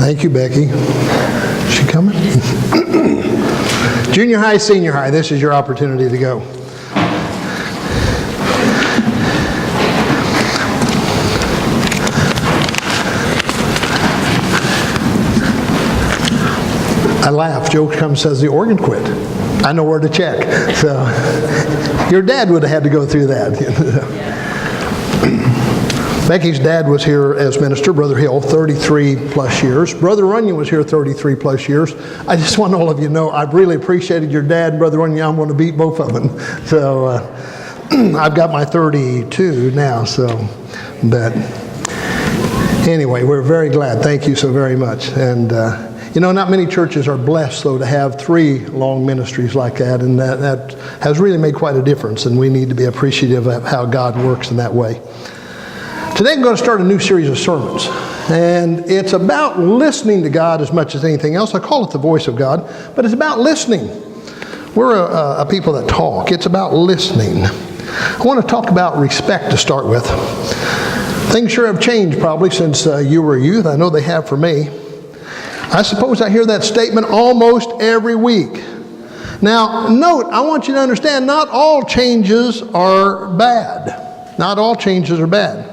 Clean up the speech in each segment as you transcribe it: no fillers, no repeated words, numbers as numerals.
Thank you, Becky. Is she coming? Junior high, senior high, this is your opportunity to go. I laugh. Joe comes and says the organ quit. I know where to check. So your dad would have had to go through that. Becky's dad was here as minister, Brother Hill, 33 plus years. Brother Runyon was here 33 plus years. I just want all of you to know I've really appreciated your dad and Brother Runyon. I'm going to beat both of them. So I've got my 32 now. But anyway, we're very glad. Thank you so very much. And not many churches are blessed, though, to have 3 long ministries like that, and that has really made quite a difference, and we need to be appreciative of how God works in that way. Today I'm going to start a new series of sermons, and it's about listening to God as much as anything else. I call it the voice of God, but it's about listening. We're a people that talk. It's about listening. I want to talk about respect to start with. Things sure have changed probably since you were a youth. I know they have for me. I suppose I hear that statement almost every week. Now, note, I want you to understand, not all changes are bad. Not all changes are bad.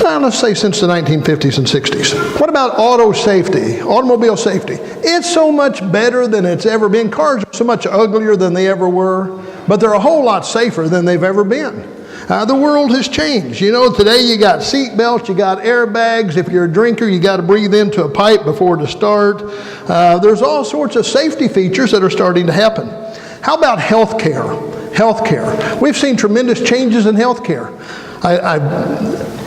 Let's say since the 1950s and 60s. What about automobile safety? It's so much better than it's ever been. Cars are so much uglier than they ever were, but they're a whole lot safer than they've ever been. The world has changed. Today you got seat belts, you got airbags. If you're a drinker, you got to breathe into a pipe before to start. There's all sorts of safety features that are starting to happen. How about health care? We've seen tremendous changes in health care.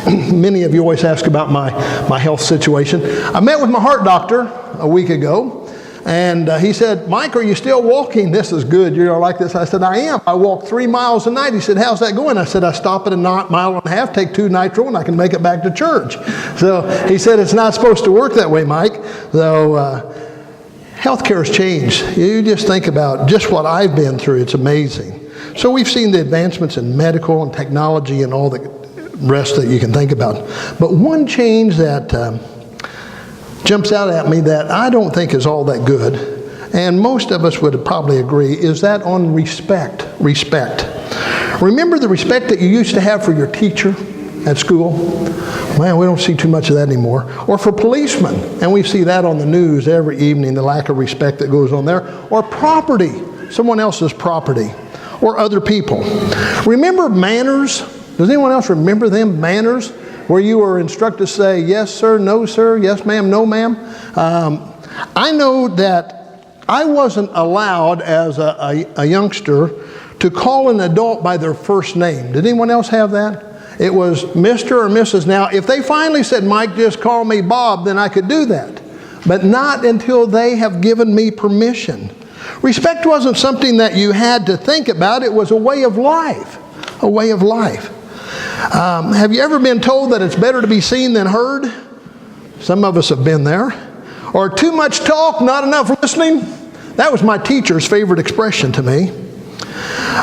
Many of you always ask about my health situation. I met with my heart doctor a week ago, and he said, "Mike, are you still walking? This is good. You're like this." I said, "I am. I walk 3 miles a night." He said, "How's that going?" I said, "I stop at a mile and a half, take 2 nitro, and I can make it back to church." So he said, "It's not supposed to work that way, Mike." So healthcare has changed. You just think about just what I've been through. It's amazing. So we've seen the advancements in medical and technology and all the rest that you can think about. But one change that jumps out at me that I don't think is all that good, and most of us would probably agree, is that on respect. Remember the respect that you used to have for your teacher at school? Man, we don't see too much of that anymore. Or for policemen, and we see that on the news every evening, the lack of respect that goes on there. Or property, someone else's property, or other people. Remember manners? Does anyone else remember them, manners? Where you were instructed to say, "Yes, sir," "No, sir," "Yes, ma'am," "No, ma'am." I know that I wasn't allowed as a youngster to call an adult by their first name. Did anyone else have that? It was Mr. or Mrs. Now, if they finally said, "Mike, just call me Bob," then I could do that. But not until they have given me permission. Respect wasn't something that you had to think about. It was a way of life. A way of life. Have you ever been told that it's better to be seen than heard? Some of us have been there. Or too much talk, not enough listening? That was my teacher's favorite expression to me.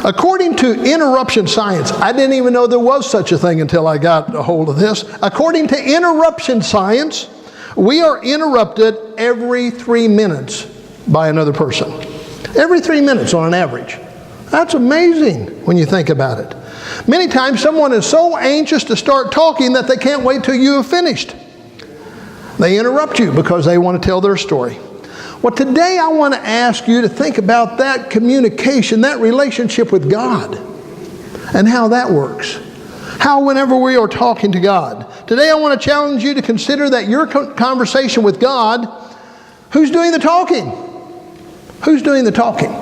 According to interruption science, I didn't even know there was such a thing until I got a hold of this. According to interruption science, we are interrupted every 3 minutes by another person. Every 3 minutes on an average. That's amazing when you think about it. Many times someone is so anxious to start talking that they can't wait till you have finished. They interrupt you because they want to tell their story. Well, today I want to ask you to think about that communication, that relationship with God, and how that works. How whenever we are talking to God. Today I want to challenge you to consider that your conversation with God, who's doing the talking? Who's doing the talking?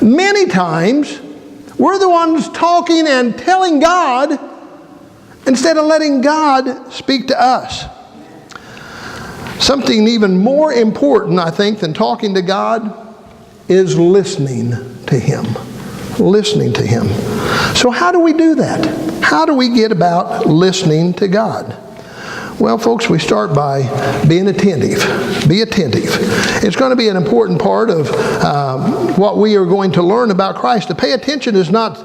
Many times, we're the ones talking and telling God instead of letting God speak to us. Something even more important, I think, than talking to God is listening to Him. Listening to Him. So how do we do that? How do we get about listening to God? Well, folks, we start by being attentive. Be attentive. It's going to be an important part of what we are going to learn about Christ. To pay attention is not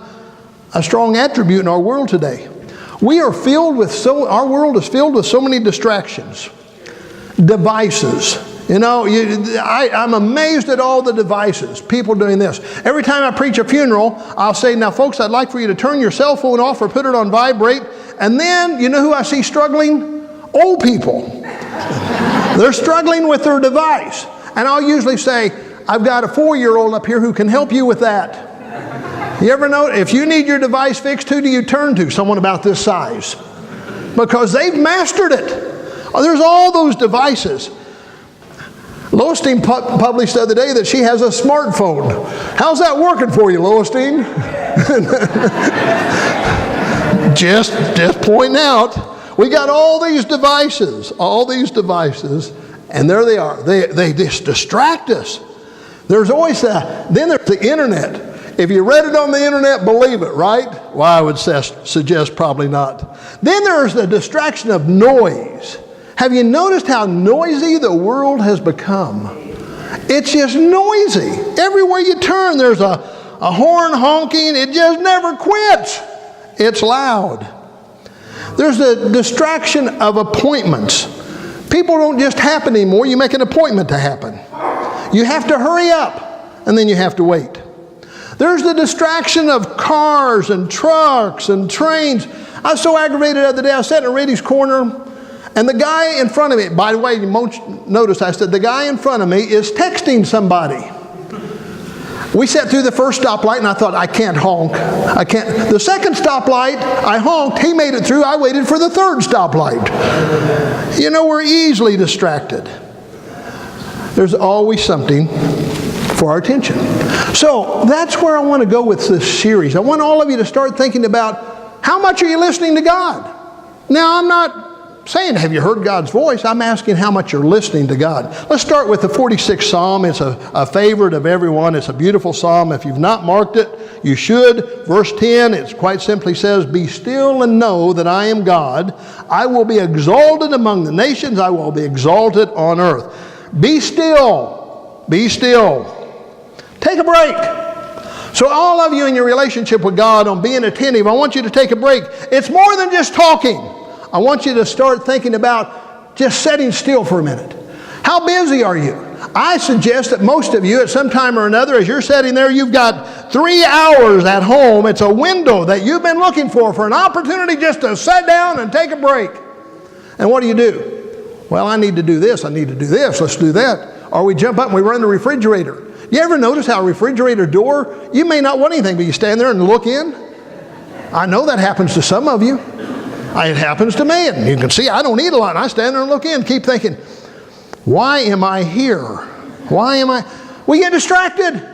a strong attribute in our world today. We are filled with our world is filled with so many distractions. devices. You know, I'm amazed at all the devices, people doing this. Every time I preach a funeral, I'll say, now folks, I'd like for you to turn your cell phone off or put it on vibrate. And then, you know who I see struggling? Old people. They're struggling with their device. And I'll usually say, I've got a 4-year-old up here who can help you with that. You ever know, if you need your device fixed, who do you turn to? Someone about this size. Because they've mastered it. There's all those devices. Lowenstein published the other day that she has a smartphone. How's that working for you, Lowenstein? just pointing out. We got all these devices, and there they are. They just distract us. There's always then there's the internet. If you read it on the internet, believe it, right? Well, I would suggest probably not. Then there's the distraction of noise. Have you noticed how noisy the world has become? It's just noisy. Everywhere you turn, there's a horn honking. It just never quits. It's loud. There's the distraction of appointments. People don't just happen anymore. You make an appointment to happen. You have to hurry up, and then you have to wait. There's the distraction of cars and trucks and trains. I was so aggravated the other day. I was sitting at Reddy's corner, and the guy in front of me, by the way, you won't notice I said the guy in front of me is texting somebody. We sat through the first stoplight, and I thought, I can't honk. I can't. The second stoplight, I honked. He made it through. I waited for the third stoplight. You know, we're easily distracted. There's always something for our attention. So that's where I want to go with this series. I want all of you to start thinking about how much are you listening to God? Now, I'm not saying, have you heard God's voice? I'm asking how much you're listening to God. Let's start with the 46th Psalm. It's a favorite of everyone. It's a beautiful psalm. If you've not marked it, you should. Verse 10, it quite simply says, be still and know that I am God. I will be exalted among the nations. I will be exalted on earth. Be still. Be still. Take a break. So all of you in your relationship with God on being attentive, I want you to take a break. It's more than just talking. I want you to start thinking about just sitting still for a minute. How busy are you? I suggest that most of you at some time or another, as you're sitting there, you've got 3 hours at home. It's a window that you've been looking for an opportunity just to sit down and take a break. And what do? Well, I need to do this. I need to do this. Let's do that. Or we jump up and we run the refrigerator. You ever notice how a refrigerator door, you may not want anything, but you stand there and look in? I know that happens to some of you. It happens to me, and you can see I don't eat a lot. I stand there and look in, keep thinking, why am I here? Why am I? We get distracted.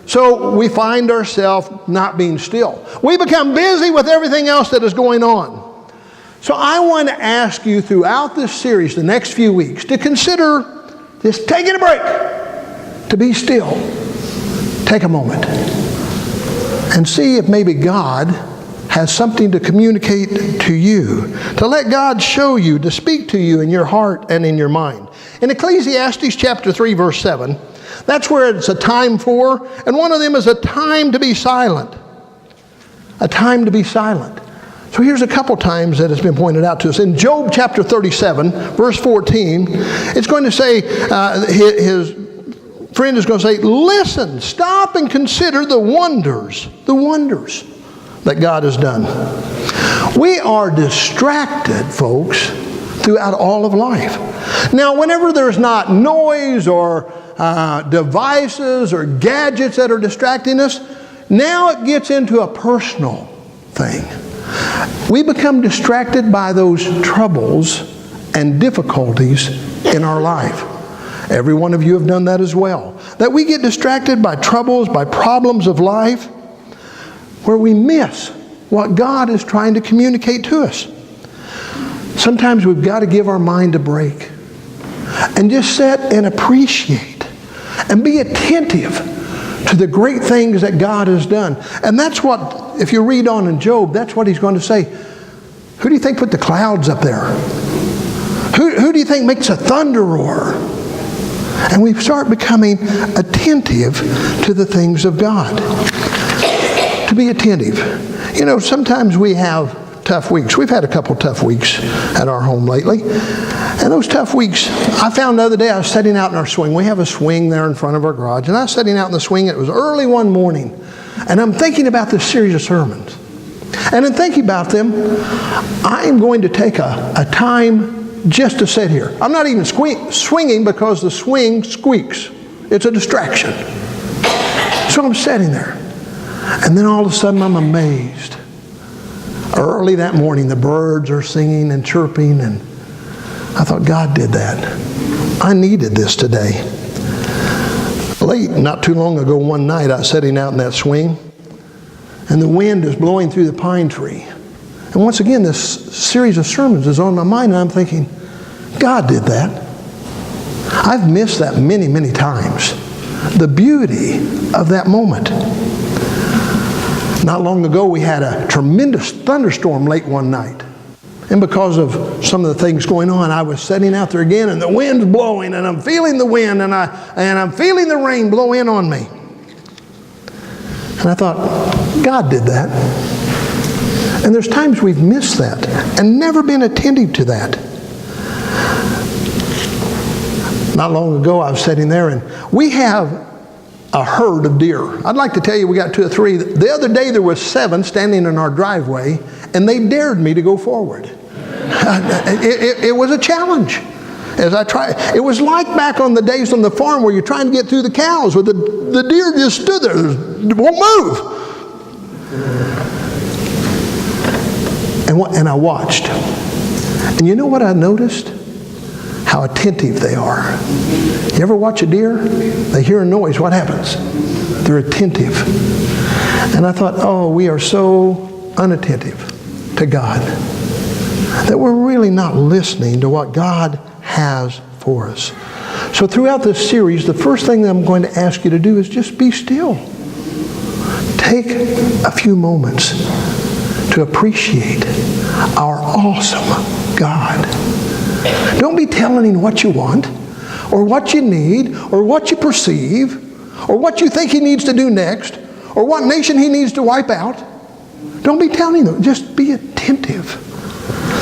So we find ourselves not being still. We become busy with everything else that is going on. So I want to ask you throughout this series, the next few weeks, to consider just taking a break, to be still. Take a moment and see if maybe God has something to communicate to you, to let God show you, to speak to you in your heart and in your mind. In Ecclesiastes chapter 3, verse 7, that's where it's a time for, and one of them is a time to be silent. A time to be silent. So here's a couple times that has been pointed out to us. In Job chapter 37, verse 14, it's going to say, his friend is going to say, listen, stop and consider the wonders that God has done. We are distracted, folks, throughout all of life. Now, whenever there's not noise or devices or gadgets that are distracting us, now it gets into a personal thing. We become distracted by those troubles and difficulties in our life. Every one of you have done that as well. That we get distracted by troubles, by problems of life, where we miss what God is trying to communicate to us. Sometimes we've got to give our mind a break and just sit and appreciate and be attentive to the great things that God has done. And that's what, if you read on in Job, that's what he's going to say. Who do you think put the clouds up there? Who do you think makes a thunder roar? And we start becoming attentive to the things of God. To be attentive. You know, sometimes we have tough weeks. We've had a couple tough weeks at our home lately. And those tough weeks, I found the other day I was sitting out in our swing. We have a swing there in front of our garage. And I was sitting out in the swing. It was early one morning. And I'm thinking about this series of sermons. And in thinking about them, I'm going to take a time just to sit here. I'm not even swinging because the swing squeaks. It's a distraction. So I'm sitting there. And then all of a sudden I'm amazed. Early that morning the birds are singing and chirping, and I thought, God did that. I needed this today. Late, not too long ago, one night I was sitting out in that swing, and the wind is blowing through the pine tree. And once again, this series of sermons is on my mind, and I'm thinking, God did that. I've missed that many, many times. The beauty of that moment. Not long ago, we had a tremendous thunderstorm late one night. And because of some of the things going on, I was sitting out there again, and the wind's blowing, and I'm feeling the wind, and I'm feeling the rain blow in on me. And I thought, God did that. And there's times we've missed that and never been attentive to that. Not long ago, I was sitting there, and we have a herd of deer. I'd like to tell you we got 2 or 3. The other day there was 7 standing in our driveway, and they dared me to go forward. It was a challenge. As I tried, it was like back on the days on the farm where you're trying to get through the cows, where the deer just stood there, won't move. And I watched. And you know what I noticed? How attentive they are. You ever watch a deer? They hear a noise. What happens? They're attentive. And I thought, oh, we are so unattentive to God that we're really not listening to what God has for us. So throughout this series, the first thing that I'm going to ask you to do is just be still. Take a few moments to appreciate our awesome God. Don't be telling him what you want, or what you need, or what you perceive, or what you think he needs to do next, or what nation he needs to wipe out. Don't be telling them. Just be attentive.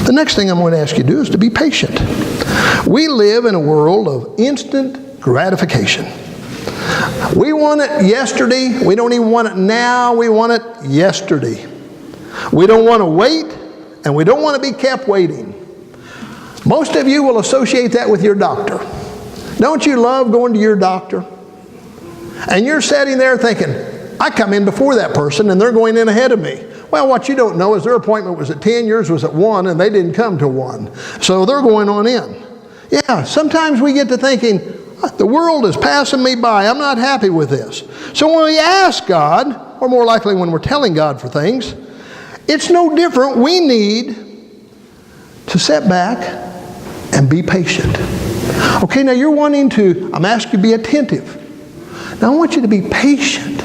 The next thing I'm going to ask you to do is to be patient. We live in a world of instant gratification. We want it yesterday. We don't even want it now. We want it yesterday. We don't want to wait, and we don't want to be kept waiting. Most of you will associate that with your doctor. Don't you love going to your doctor? And you're sitting there thinking, I come in before that person and they're going in ahead of me. Well, what you don't know is their appointment was at 10, yours was at 1, and they didn't come till 1. So they're going on in. Yeah, sometimes we get to thinking, the world is passing me by. I'm not happy with this. So when we ask God, or more likely when we're telling God for things, it's no different. We need to sit back and be patient. Okay, now you're wanting to, I'm asking you to be attentive. Now I want you to be patient.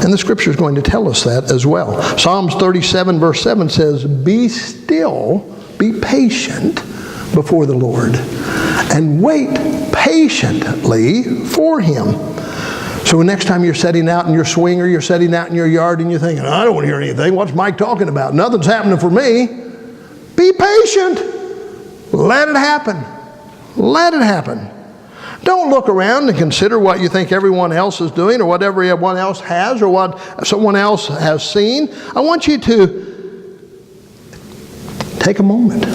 And the scripture is going to tell us that as well. Psalms 37 verse 7 says, be still, be patient before the Lord, and wait patiently for him. So next time you're setting out in your swing or you're setting out in your yard and you're thinking, I don't want to hear anything. What's Mike talking about? Nothing's happening for me. Be patient. Let it happen. Let it happen. Don't look around and consider what you think everyone else is doing or what everyone else has or what someone else has seen. I want you to take a moment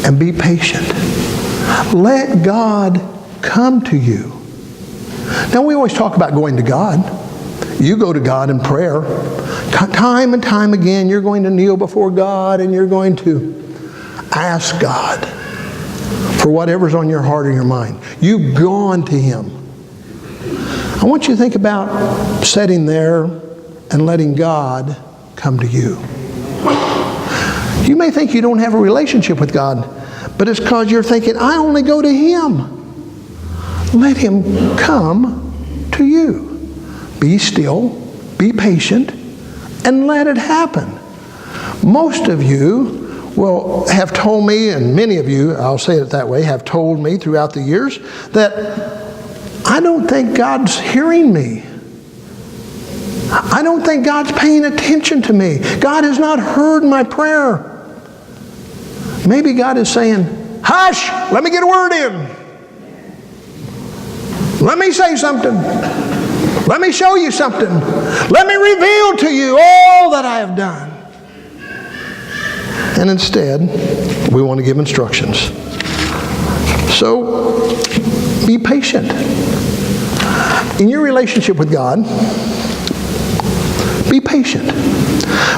and be patient. Let God come to you. Now, we always talk about going to God. You go to God in prayer. Time and time again, you're going to kneel before God and you're going to ask God for whatever's on your heart or your mind. You've gone to him. I want you to think about sitting there and letting God come to you. You may think you don't have a relationship with God, but it's because you're thinking, I only go to him. Let him come to you. Be still, be patient, and let it happen. Most of you will have told me, and many of you, I'll say it that way, have told me throughout the years that I don't think God's hearing me. I don't think God's paying attention to me. God has not heard my prayer. Maybe God is saying, hush, let me get a word in. Let me say something. Let me show you something. Let me reveal to you all that I have done. And instead, we want to give instructions. So, be patient. In your relationship with God, be patient.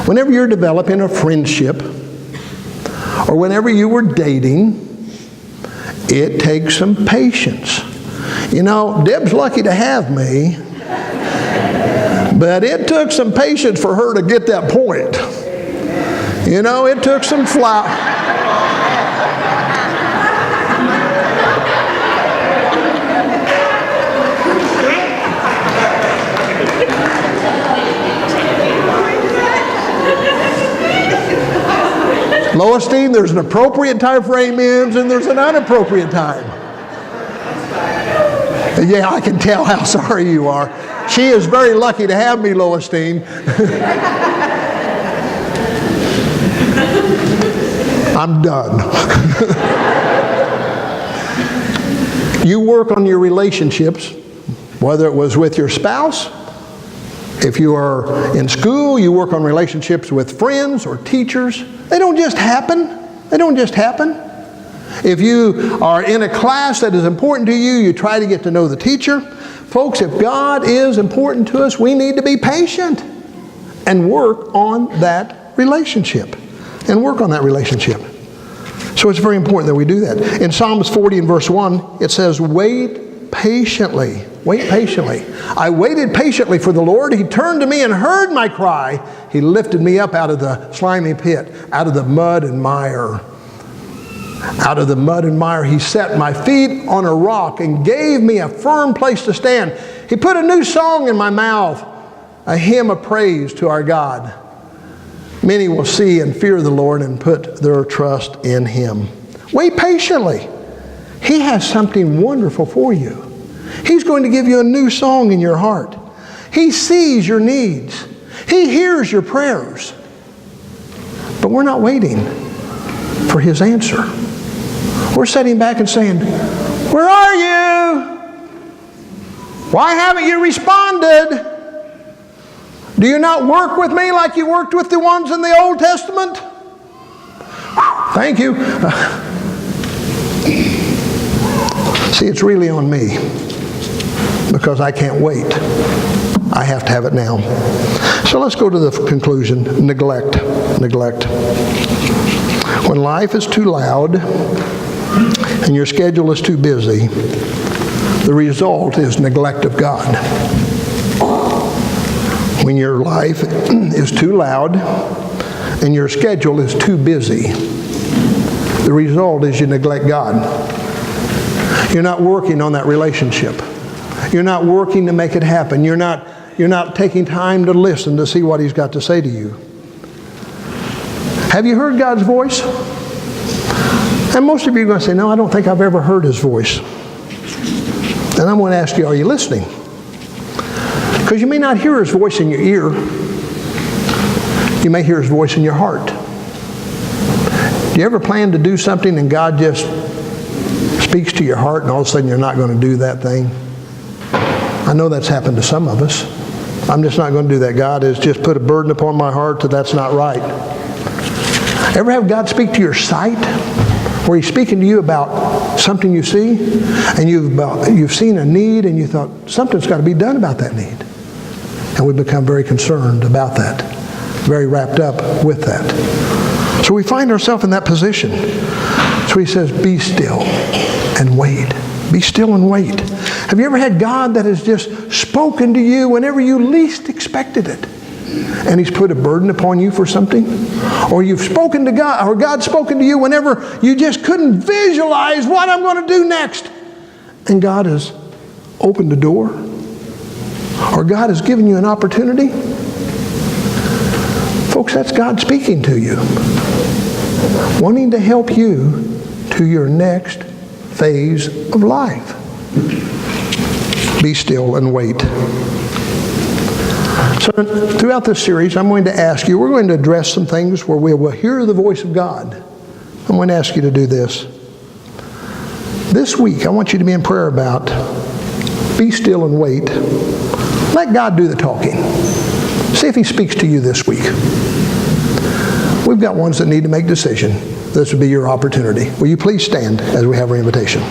Whenever you're developing a friendship, or whenever you were dating, it takes some patience. You know, Deb's lucky to have me, but it took some patience for her to get that point. You know, it took some Loistine, there's an appropriate time for amens and there's an inappropriate time. Yeah, I can tell how sorry you are. She is very lucky to have me, Loistine. I'm done. You work on your relationships, whether it was with your spouse. If you are in school, you work on relationships with friends or teachers. They don't just happen. They don't just happen. If you are in a class that is important to you, you try to get to know the teacher. Folks, if God is important to us, we need to be patient and work on that relationship. So it's very important that we do that. In Psalms 40 and verse 1, it says, wait patiently. Wait patiently. I waited patiently for the Lord. He turned to me and heard my cry. He lifted me up out of the slimy pit, out of the mud and mire. Out of the mud and mire, He set my feet on a rock and gave me a firm place to stand. He put a new song in my mouth, a hymn of praise to our God. Many will see and fear the Lord and put their trust in Him. Wait patiently. He has something wonderful for you. He's going to give you a new song in your heart. He sees your needs. He hears your prayers. But we're not waiting for His answer. We're sitting back and saying, where are you? Why haven't you responded? Do you not work with me like you worked with the ones in the Old Testament? Thank you. See, it's really on me because I can't wait. I have to have it now. So let's go to the conclusion. Neglect. Neglect. When life is too loud and your schedule is too busy, the result is neglect of God. When your life is too loud and your schedule is too busy, the result is you neglect God. You're not working on that relationship. You're not working to make it happen. You're not taking time to listen to see what He's got to say to you. Have you heard God's voice? And most of you are going to say, no, I don't think I've ever heard His voice. And I'm going to ask you, are you listening? Because you may not hear His voice in your ear. You may hear His voice in your heart. Do you ever plan to do something and God just speaks to your heart and all of a sudden you're not going to do that thing? I know that's happened to some of us. I'm just not going to do that. God has just put a burden upon my heart that that's not right. Ever have God speak to your sight? Where He's speaking to you about something you see, and you've seen a need, and you thought, something's got to be done about that need. And we become very concerned about that, very wrapped up with that. So we find ourselves in that position. So He says, be still and wait. Be still and wait. Have you ever had God that has just spoken to you whenever you least expected it? And He's put a burden upon you for something? Or you've spoken to God, or God's spoken to you whenever you just couldn't visualize what I'm going to do next. And God has opened the door? Or God has given you an opportunity? Folks, that's God speaking to you, wanting to help you to your next phase of life. Be still and wait. So throughout this series, I'm going to ask you, we're going to address some things where we will hear the voice of God. I'm going to ask you to do this. This week, I want you to be in prayer about be still and wait. Let God do the talking. See if He speaks to you this week. We've got ones that need to make a decision. This would be your opportunity. Will you please stand as we have our invitation?